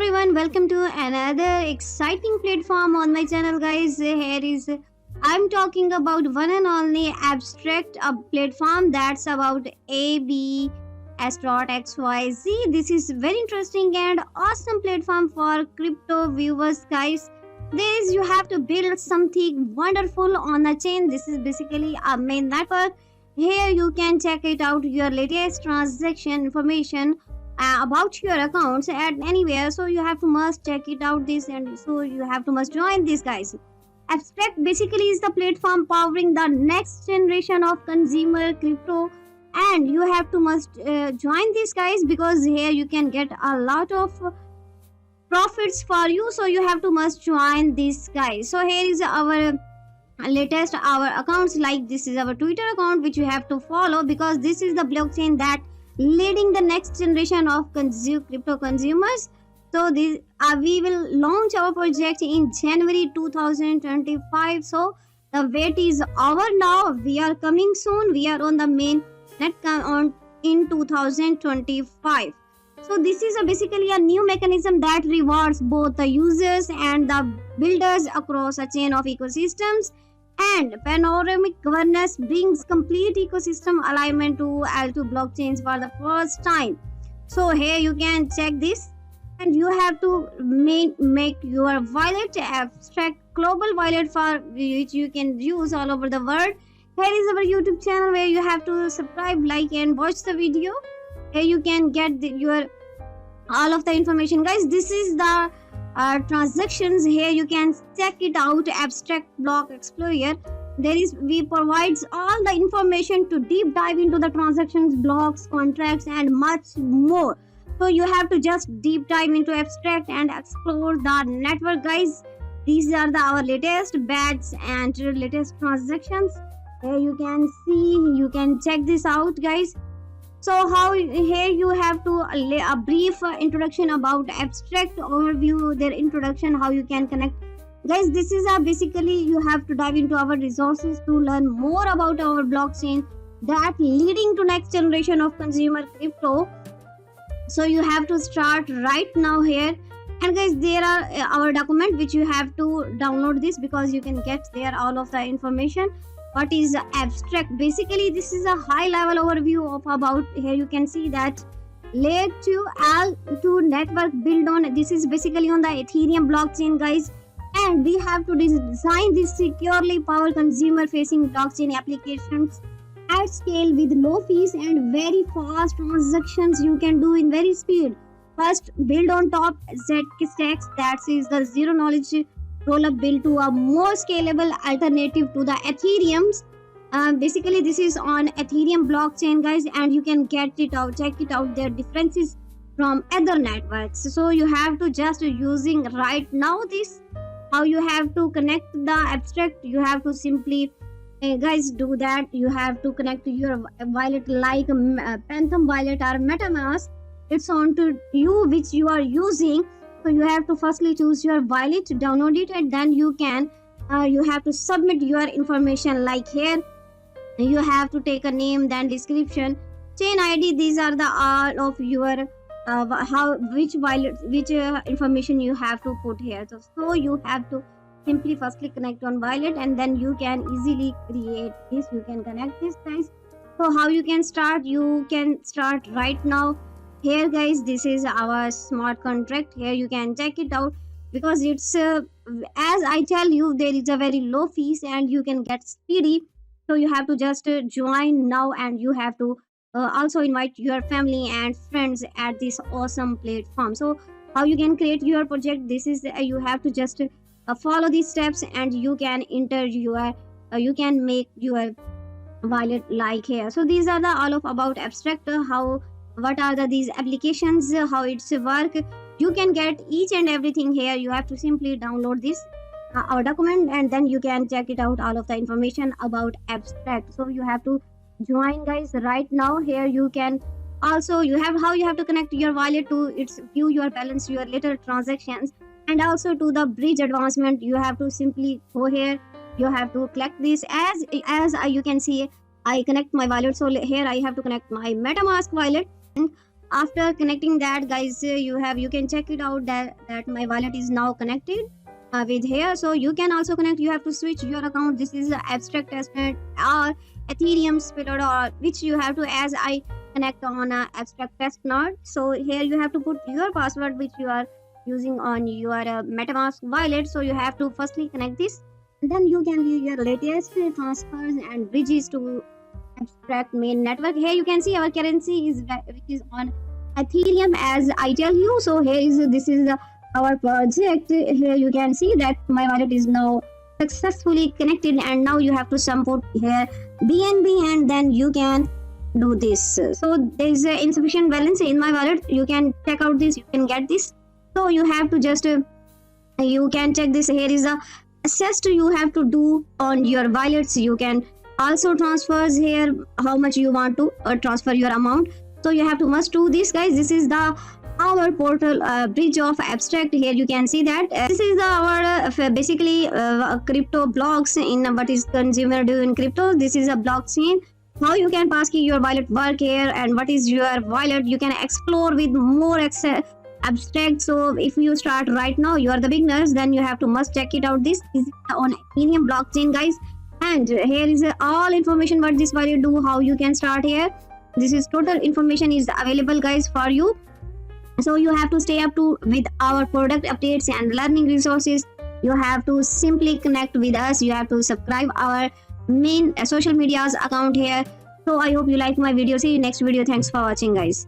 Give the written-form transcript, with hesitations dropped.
everyone, welcome to another exciting platform on my channel, guys. I'm talking about one and only abstract platform that's about AB Astronaut XYZ. This is very interesting and awesome platform for crypto viewers, guys. This you have to build something wonderful on the chain. This is basically a main network. Here you can check it out your latest transaction information about your accounts at anywhere, so you have to must check it out this, and so you have to must join this, guys. Abstract basically is the platform powering the next generation of consumer crypto, and you have to must join this, guys, because here you can get a lot of profits for you. So you have to must join this, guys. So here is our latest our accounts. Like this is our Twitter account, which you have to follow because this is the blockchain that leading the next generation of crypto consumers. So this we will launch our project in January 2025. So the wait is over now. We are coming soon. We are on the main net on in 2025. So this is basically a new mechanism that rewards both the users and the builders across a chain of ecosystems. And panoramic governance brings complete ecosystem alignment to L2 blockchains for the first time. So here you can check this, and you have to make your wallet abstract global wallet for which you can use all over the world. Here is our YouTube channel where you have to subscribe, like, and watch the video. Here you can get your all of the information, guys. This is the transactions. Here you can check it out, abstract block explorer. We provides all the information to deep dive into the transactions, blocks, contracts, and much more. So you have to just deep dive into abstract and explore the network, guys. These are our latest batch and latest transactions. Here you can see, you can check this out, guys. So how here you have to a brief introduction about abstract overview, their introduction, how you can connect, guys. This is basically you have to dive into our resources to learn more about our blockchain that leading to next generation of consumer crypto. So you have to start right now here, and guys, there are our document which you have to download this because you can get there all of the information. What is abstract? Basically, this is a high level overview of about. Here you can see that layer 2 L2 network built on. This is basically on the Ethereum blockchain, guys, and we have to design this securely power consumer facing blockchain applications at scale with low fees and very fast transactions you can do in very speed. First, build on top Zcash, that is the zero knowledge rollup built to a more scalable alternative to the Ethereum's. Basically, this is on Ethereum blockchain, guys, and you can get it out, check it out, their differences from other networks. So you have to just using right now this, how you have to connect the abstract. You have to simply guys do that. You have to connect to your wallet like Phantom wallet or MetaMask. It's on to you which you are using. So you have to firstly choose your wallet, download it, and then you can you have to submit your information. Like here you have to take a name, then description, chain ID. These are the all of your which wallet, which information you have to put here. So you have to simply firstly connect on wallet, and then you can easily create this. You can connect this, guys. So how you can start? You can start right now. Here, guys, this is our smart contract. Here you can check it out because it's as I tell you, there is a very low fees and you can get speedy. So you have to just join now, and you have to also invite your family and friends at this awesome platform. So how you can create your project? This is you have to just follow these steps, and you can enter your you can make your wallet like here. So these are the all of about abstract how. What are these applications, how it's work. You can get each and everything here. You have to simply download this our document, and then you can check it out all of the information about abstract. So you have to join, guys, right now. Here you can also you have how you have to connect your wallet to its view your balance, your little transactions, and also to the bridge advancement. You have to simply go here. You have to collect this as you can see I connect my wallet. So here I have to connect my MetaMask wallet. After connecting that, guys, you can check it out that my wallet is now connected with here. So you can also connect. You have to switch your account. This is abstract testnet or Ethereum spiller, or which you have to, as I connect on abstract testnet. So here you have to put your password which you are using on your MetaMask wallet. So you have to firstly connect this, and then you can view your latest transfers and bridges to abstract main network. Here you can see our currency is which is on Ethereum, as I tell you. So here is this is our project. Here you can see that my wallet is now successfully connected, and now you have to support here BNB, and then you can do this. So there is insufficient balance in my wallet. You can check out this. You can get this. So you have to just you can check this. Here is the assessed you have to do on your wallets. You can also transfers here how much you want to transfer your amount. So you have to must do this, guys. This is the our portal bridge of abstract. Here you can see that this is our basically crypto blocks in what is consumer do in crypto. This is a blockchain. How you can passkey your wallet work here, and what is your wallet. You can explore with more abstract. So if you start right now, you are the beginners, then you have to must check it out. This is on Ethereum blockchain, guys. And here is all information what this wallet do, how you can start here. This is total information is available, guys, for you. So you have to stay up to with our product updates and learning resources. You have to simply connect with us. You have to subscribe our main social medias account here. So I hope you like my video. See you next video. Thanks for watching, guys.